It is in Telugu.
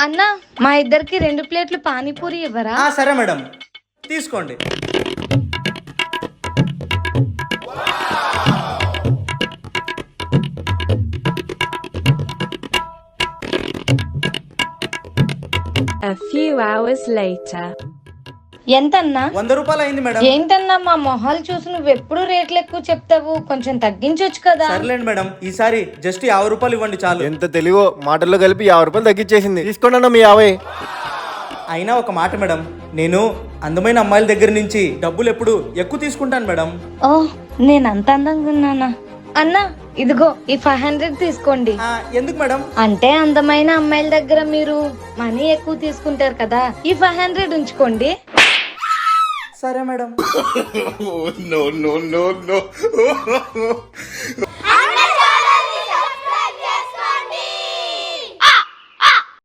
అన్నా మా ఇద్దరికి 2 ప్లేట్లు పానీపూరి ఇవ్వరా? సరే మేడం, తీసుకోండి. A few hours later. ఎంతన్నా? 100 రూపాయలు అయింది మేడం. ఏంటన్నా మా మొహాలు చూసి నువ్వు ఎప్పుడు రేట్లు ఎక్కువ చెప్తావు, కొంచెం తగ్గించొచ్చు కదా. సర్లేండి మేడం, ఈసారి జస్ట్ 50 రూపాయలు ఇవ్వండి చాలు. ఎంత తెలివో, మాటల్లో కలిపి 50 రూపాయలు తగ్గించేసింది. తీసుకోండి అన్న మీ 50. అయినా ఒక మాట మేడం, నేను అందమైన అమ్మాయిల దగ్గర నుంచి డబ్బులు ఎప్పుడు ఎక్కువ తీసుకుంటాను మేడం. ఓ నేను అంత అందంగా ఉన్నానా? అన్నా ఇదిగో ఈ 500 తీసుకోండి. ఎందుకు మేడం? అంటే అందమైన అమ్మాయిల దగ్గర మీరు మనీ ఎక్కువ తీసుకుంటారు కదా, ఈ 500 ఉంచుకోండి. సరే madam. No, no, no, no.